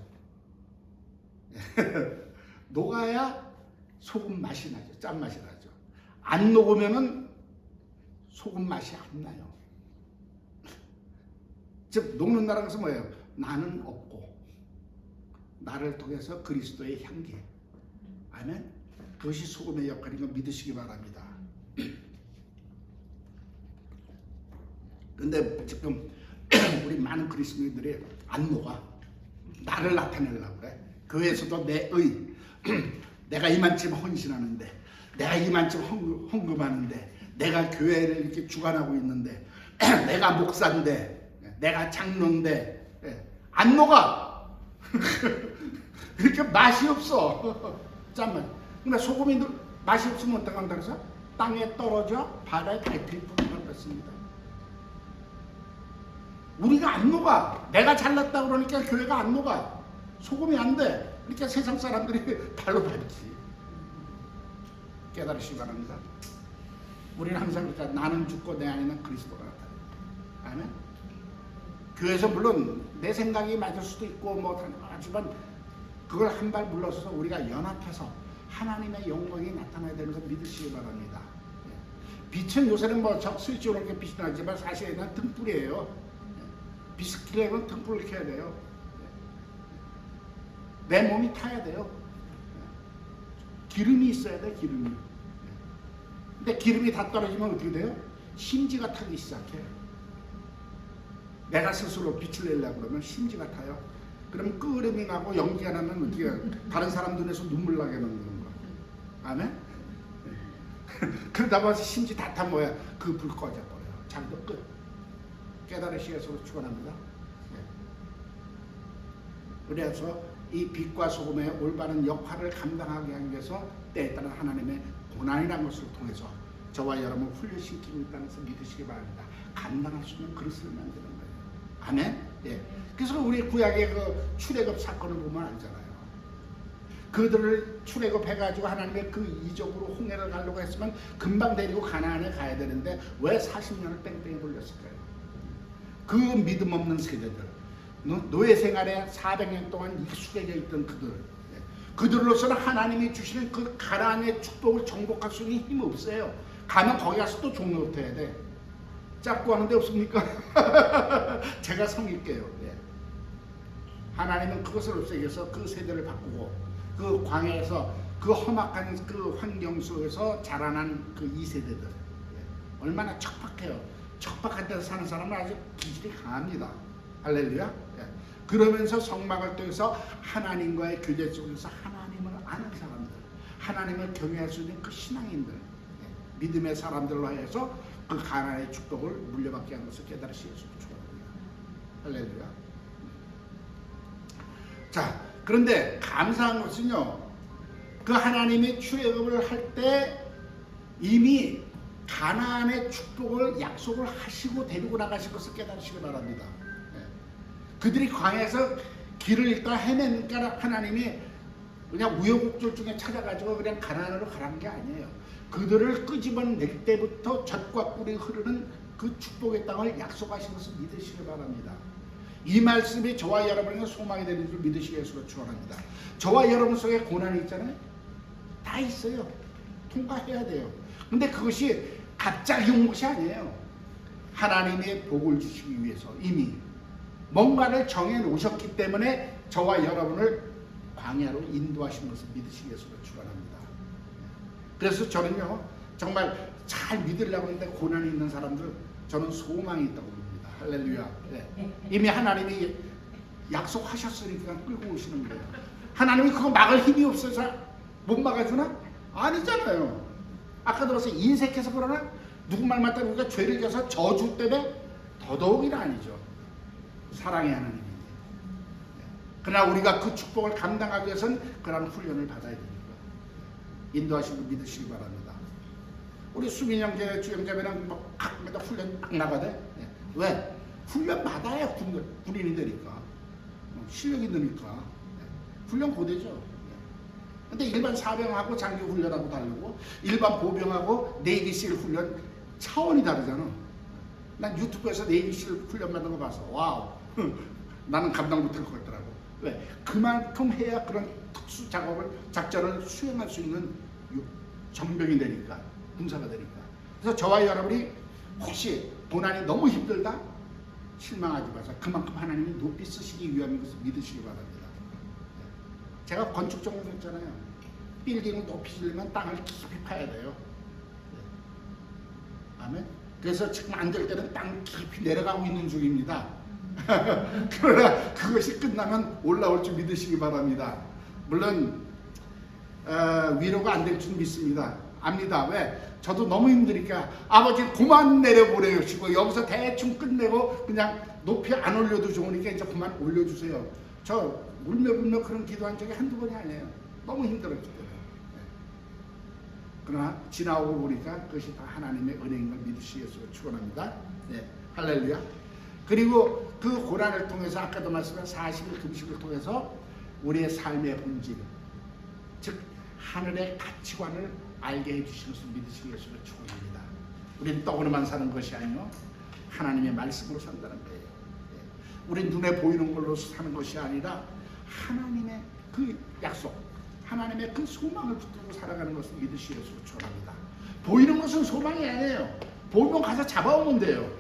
녹아야 소금 맛이 나죠. 짠맛이 나죠. 안 녹으면은 소금 맛이 안 나요. 즉 녹는다는 것은 뭐예요? 나는 없고 나를 통해서 그리스도의 향기. 아멘. 그것이 소금의 역할인 걸 믿으시기 바랍니다. 근데 지금 우리 많은 그리스도인들이 안 녹아. 나를 나타내려고 그래. 교회에서도 내가 이만큼 헌신하는데, 내가 이만큼 헌금하는데, 내가 교회를 이렇게 주관하고 있는데, 내가 목사인데, 내가 장로인데, 안 녹아. 그렇게 맛이 없어. 짠맛. 근데 소금이 맛이 없으면 어떡한다 그래서? 땅에 떨어져 바다에 닳을 뿐만 그렇습니다. 우리가 안 녹아. 내가 잘났다 그러니까 교회가 안 녹아. 소금이 안 돼. 그러니까 세상 사람들이 발로 밟지. 깨달으시기 바랍니다. 우리는 항상 그러니까 나는 죽고 내 안에는 그리스도가 나타나. 아멘. 교회에서 물론 내 생각이 맞을 수도 있고 하지만 그걸 한 발 물러서서 우리가 연합해서 하나님의 영광이 나타나야 되는 걸 믿으시기 바랍니다. 빛은 요새는 스위치 오는 게 빛이 나지만 사실은 등불이에요. 빛을 켜려면 등불을 켜야 돼요. 내 몸이 타야 돼요. 기름이 있어야 돼, 기름이. 근데 기름이 다 떨어지면 어떻게 돼요? 심지가 타기 시작해요. 내가 스스로 빛을 내려고 그러면 심지가 타요. 그럼 끓음이 나고 연기가 나면 어떻게 해요? 다른 사람 눈에서 눈물 나게 만드는 거야. 아멘? 그러다 보면 심지 다 타면 뭐야? 그 불 꺼져버려요. 자기도 끝. 깨달으시기 위해서 축원합니다. 그래서 이 빛과 소금의 올바른 역할을 감당하게 하기 위해서 때에 따른 하나님의 고난이라는 것을 통해서 저와 여러분 훈련시키고 있다는 것을 믿으시기 바랍니다. 감당할 수 있는 그릇을 만드는 거예요. 아멘? 그래서 우리 구약의 그 출애굽 사건을 보면 알잖아요. 그들을 출애굽해가지고 하나님의 그 이적으로 홍해를 가려고 했으면 금방 데리고 가나안에 가야 되는데 왜 40년을 뺑뺑이 돌렸을까요? 그 믿음 없는 세대들, 노예 생활에 400년 동안 익숙해져 있던 그들로서는 하나님이 주시는 그 가나안의 축복을 정복할 수 있는 힘이 없어요. 가면 거기 가서 또 종노릇해야 돼. 짝고 하는 데 없습니까? 제가 섬길게요. 하나님은 그것을 없애기 위해서 그 세대를 바꾸고 그 광야에서 그 험악한 그 환경 속에서 자라난 그 2세대들 얼마나 척박해요. 척박한 데서 사는 사람은 아주 기질이 강합니다. 할렐루야. 그러면서 성막을 통해서 하나님과의 교제 속에서 하나님을 아는 사람들, 하나님을 경외할 수 있는 그 신앙인들, 믿음의 사람들로 해서 그 가나안의 축복을 물려받게 하는 것을 깨달으시기 위해서 축원합니다. 할렐루야. 자, 그런데 감사한 것은요, 그 하나님이 출애굽을 할 때 이미 가나안의 축복을 약속을 하시고 데리고 나가신 것을 깨달으시기 바랍니다. 그들이 광야에서 길을 잃다 헤매니까 하나님이 그냥 우여곡절 중에 찾아가지고 그냥 가나안으로 가란 게 아니에요. 그들을 끄집어낼 때부터 젖과 꿀이 흐르는 그 축복의 땅을 약속하신 것을 믿으시기 바랍니다. 이 말씀이 저와 여러분에게 소망이 되는 줄 믿으시기 위해서 축원합니다. 저와 여러분 속에 고난이 있잖아요. 다 있어요. 통과해야 돼요. 근데 그것이 갑자기 온 것이 아니에요. 하나님의 복을 주시기 위해서 이미 뭔가를 정해 놓으셨기 때문에 저와 여러분을 광야로 인도하신 것을 믿으시기 위해서 축원합니다. 그래서 저는요, 정말 잘 믿으려고 하는데 고난이 있는 사람들, 저는 소망이 있다고 봅니다. 할렐루야. 네. 이미 하나님이 약속하셨으니까 끌고 오시는 거예요. 하나님이 그거 막을 힘이 없어서 못 막아주나? 아니잖아요. 아까도 봤어요. 인색해서 그러나? 누구 말 맞다 우리가 죄를 져서 저주 때문에 더더욱이나 아니죠. 사랑의 하나님이. 그러나 우리가 그 축복을 감당하기 위해서는 그런 훈련을 받아야 됩니다. 인도하시고 믿으시기 바랍니다. 우리 수민 형제, 주영자매는 뭐 가끔마다 훈련 막 나가대. 네. 왜? 훈련 받아야 군인이 되니까. 실력이 느니까. 네. 훈련 고되죠. 근데 일반 사병하고 장교 훈련하고 다르고 일반 보병하고 네이비실 훈련 차원이 다르잖아. 난 유튜브에서 네이비실 훈련 받는 거 봐서 와우. 나는 감당 못할 것 같더라고. 왜? 그만큼 해야 그런 특수 작전을 수행할 수 있는 정병이 되니까, 군사가 되니까. 그래서 저와 여러분이 혹시 고난이 너무 힘들다? 실망하지 마세요. 그만큼 하나님이 높이 쓰시기 위함인 것을 믿으시기 바랍니다. 제가 건축 전공했잖아요. 빌딩을 높이 지으려면 땅을 깊이 파야 돼요. 아멘. 그래서 지금 안 될 때는 땅 깊이 내려가고 있는 중입니다. 그러나 그것이 끝나면 올라올 줄 믿으시기 바랍니다. 물론 위로가 안 될 줄 믿습니다. 압니다. 왜? 저도 너무 힘드니까 아버지 그만 내려보내시고 여기서 대충 끝내고 그냥 높이 안 올려도 좋으니까 이제 그만 올려주세요. 저 울며불며 그런 기도한 적이 한두 번이 아니에요. 너무 힘들었기 때문에. 그러나 지나오고 보니까 그것이 다 하나님의 은혜인 걸 믿으시기 위해서 축원합니다. 네, 할렐루야. 그리고 그 고난을 통해서 아까도 말씀한 40일 금식을 통해서 우리의 삶의 본질, 즉 하늘의 가치관을 알게 해주시는 것을 믿으시기 위해서 축원합니다. 우리는 떡으로만 사는 것이 아니요 하나님의 말씀으로 산다는 거예요. 우리 눈에 보이는 걸로 사는 것이 아니라 하나님의 그 약속, 하나님의 그 소망을 붙들고 살아가는 것을 믿으시기 위해서 축원합니다. 보이는 것은 소망이 아니에요. 보이면 가서 잡아오면 돼요.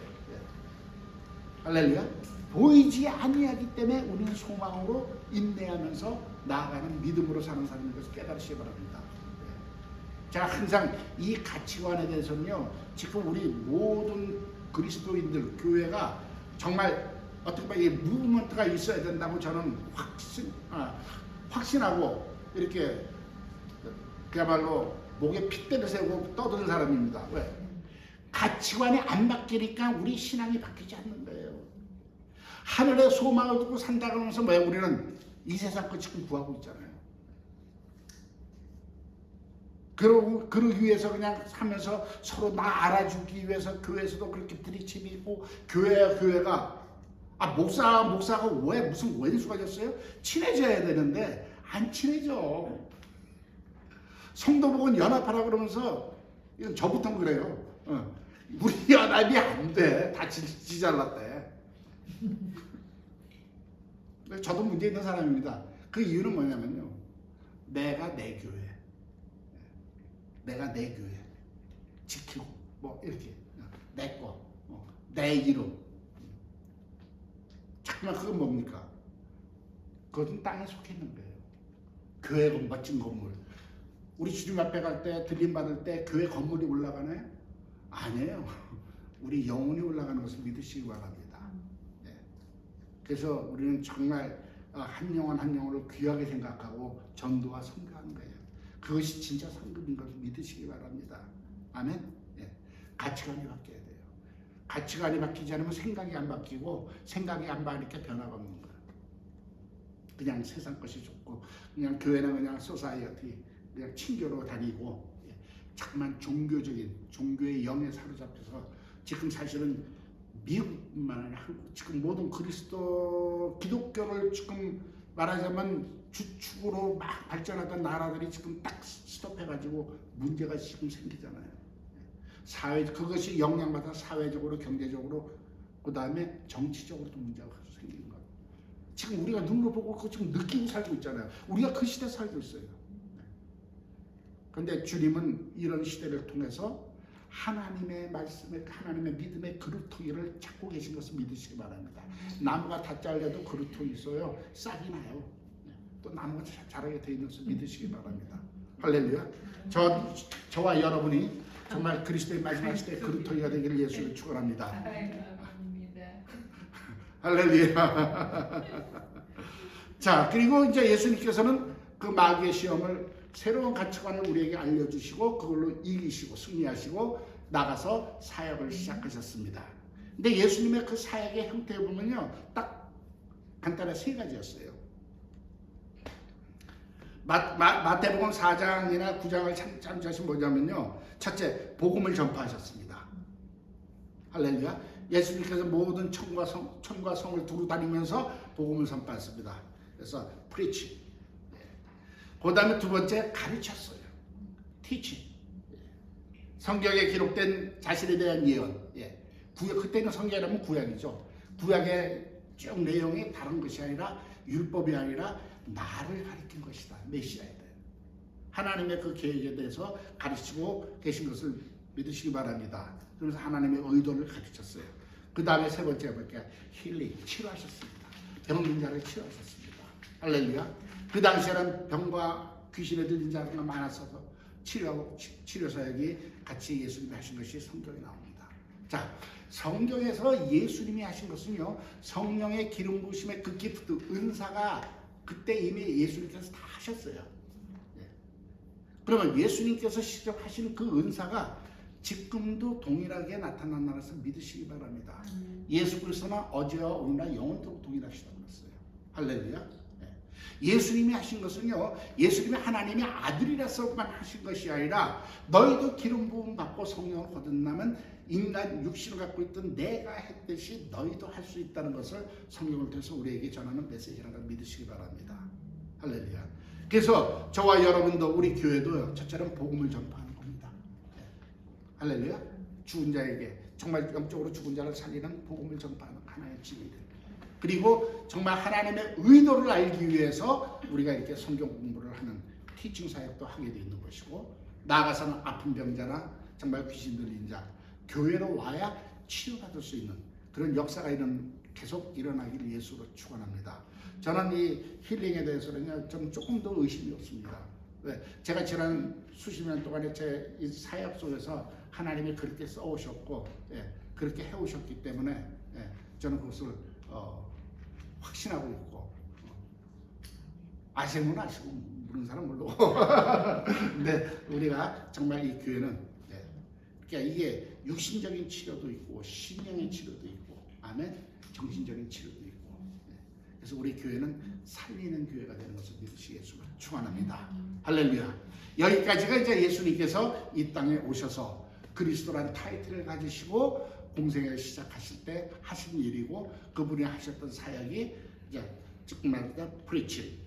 할렐루야. 보이지 아니하기 때문에 우리는 소망으로 인내하면서 나아가는 믿음으로 사는 사람인 것을 깨달으시기 바랍니다. 제가 항상 이 가치관에 대해서는요, 지금 우리 모든 그리스도인들, 교회가 정말 어떻게 보면 이 무브먼트가 있어야 된다고 저는 확신하고 이렇게 그야말로 목에 핏대를 세우고 떠드는 사람입니다. 왜? 가치관이 안 바뀌니까 우리 신앙이 바뀌지 않는 거예요. 하늘의 소망을 두고 산다 그러면서 왜 우리는 이 세상 것 지금 구하고 있잖아요. 그러기 위해서 그냥 하면서 서로 나 알아주기 위해서 교회에서도 그렇게 들이침이 있고 교회가 목사가 왜 무슨 왼수가 됐어요? 친해져야 되는데 안 친해져. 성도복은 연합하라 그러면서 이건 저부터 그래요. 우리 연합이 안 돼. 다 지잘났대. 저도 문제 있는 사람입니다. 그 이유는 뭐냐면요, 내가 내 교회 지키고 뭐 이렇게 내 거, 내 이름. 잠깐만 그건 뭡니까? 그것은 땅에 속해 있는 거예요. 교회 멋진 건물. 우리 주님 앞에 갈 때 들림 받을 때 교회 건물이 올라가나요? 아니에요. 우리 영혼이 올라가는 것을 믿으시기 바랍니다. 네. 그래서 우리는 정말 한 영혼 한 영혼을 귀하게 생각하고 전도와 선교하는 거예요. 그것이 진짜 상급인 것을 믿으시기 바랍니다. 아멘. 네. 가치관이 바뀌어야 돼요. 가치관이 바뀌지 않으면 생각이 안 바뀌고 생각이 안 바뀌니까 변화가 없는 거예요. 그냥 세상 것이 좋고 그냥 교회는 그냥 소사이어티 그냥 친교로 다니고 자꾸만 종교의 영에 사로잡혀서 지금 사실은 미국뿐만 아니라 한국 지금 모든 기독교를 지금 말하자면 주축으로 막 발전하던 나라들이 지금 딱 스톱해가지고 문제가 지금 생기잖아요. 그것이 영향받아 사회적으로 경제적으로 그 다음에 정치적으로도 문제가 생기는 거예요. 지금 우리가 눈으로 보고 그거 지금 느끼고 살고 있잖아요. 우리가 그 시대에 살고 있어요. 그런데 주님은 이런 시대를 통해서 하나님의 말씀에 하나님의 믿음의 그루터기를 찾고 계신 것을 믿으시기 바랍니다. 나무가 다 잘려도 그루터기 있어요. 싹이 나요. 또 나무가 자라게 되어 있는 것을 믿으시기 바랍니다. 할렐루야. 저와 여러분이 정말 그리스도의 마지막 시대의 그루터기가 되기를 예수를 축원합니다. 할렐루야. 자, 그리고 이제 예수님께서는 그 마귀의 시험을 새로운 가치관을 우리에게 알려주시고 그걸로 이기시고 승리하시고 나가서 사역을 시작하셨습니다. 근데 예수님의 그 사역의 형태에 보면요, 딱 간단히 세 가지였어요. 마태복음 4장이나 9장을 참조하신 뭐냐면요, 첫째, 복음을 전파하셨습니다. 할렐루야. 예수님께서 모든 천과 성을 두루 다니면서 복음을 선포했습니다. 그래서 preach. 그 다음에 두 번째, 가르쳤어요. teaching. 성경에 기록된 자신에 대한 예언. 그때는 성경이라면 구약이죠. 구약의 쭉 내용이 다른 것이 아니라 율법이 아니라 나를 가리킨 것이다. 메시아에 대해 하나님의 그 계획에 대해서 가르치고 계신 것을 믿으시기 바랍니다. 그래서 하나님의 의도를 가르쳤어요. 그 다음에 세 번째 볼게요. 힐링, 치료하셨습니다. 병든 자를 치료하셨습니다. 할렐루야. 그 당시에는 병과 귀신에 들린 자가 많았어서 치료 사역이 같이 예수님이 하신 것이 성경에 나옵니다. 자, 성경에서 예수님이 하신 것은요, 성령의 기름 부으심의 그 기프트, 은사가 그때 이미 예수님께서 다 하셨어요. 그러면 예수님께서 시작하신 그 은사가 지금도 동일하게 나타난다는 것을 믿으시기 바랍니다. 예수 그리스도는 어제와 오늘날 영원토록 동일하시다고 그랬어요. 할렐루야. 예수님이 하신 것은요, 예수님이 하나님의 아들이라서만 하신 것이 아니라 너희도 기름 부음 받고 성령을 거듭나면 인간 육신을 갖고 있던 내가 했듯이 너희도 할 수 있다는 것을 성경을 통해서 우리에게 전하는 메시지라는 걸 믿으시기 바랍니다. 할렐루야. 그래서 저와 여러분도 우리 교회도 첫째는 복음을 전파하는 겁니다. 할렐루야. 죽은 자에게 정말 영적으로 죽은 자를 살리는 복음을 전파하는 하나의 진리들. 그리고 정말 하나님의 의도를 알기 위해서 우리가 이렇게 성경 공부를 하는 티칭 사역도 하게 되어 있는 것이고, 나아가서는 아픈 병자나 정말 귀신 들린 자, 교회로 와야 치료받을 수 있는 그런 역사가 계속 일어나기를 예수로 축원합니다. 저는 이 힐링에 대해서는 조금 더 의심이 없습니다. 왜? 제가 지난 수십 년 동안에 제 이 사역 속에서 하나님이 그렇게 써오셨고, 그렇게 해오셨기 때문에 저는 그것을 확신하고 있고, 아시는 분 아시고 모르는 사람 모르고. 근데 우리가 정말 이 교회는 그러니까 이게 육신적인 치료도 있고 신령의 치료도 있고, 아멘, 정신적인 치료도 있고. 그래서 우리 교회는 살리는 교회가 되는 것을 믿으시기 예수를 축원합니다. 할렐루야. 여기까지가 이제 예수님께서 이 땅에 오셔서 그리스도란 타이틀을 가지시고 공생애를 시작하실 때 하신 일이고, 그분이 하셨던 사역이 이제 조금 말하자 preaching,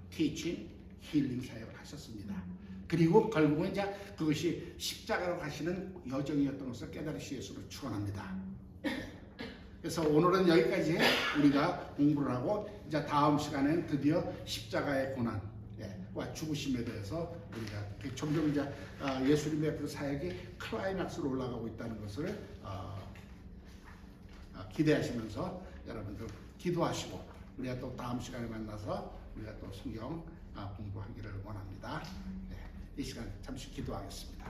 teaching, 힐링 사역을 하셨습니다. 그리고 결국은 이제 그것이 십자가로 가시는 여정이었던 것을 깨달으시 예수를 축원합니다. 그래서 오늘은 여기까지 우리가 공부를 하고, 이제 다음 시간에는 드디어 십자가의 고난과 죽으심에 대해서 우리가 점점 이제 예수님의 그 사역이 클라이막스로 올라가고 있다는 것을 기대하시면서 여러분들 기도하시고, 우리가 또 다음 시간에 만나서 우리가 또 성경 공부하기를 원합니다. 이 시간 잠시 기도하겠습니다.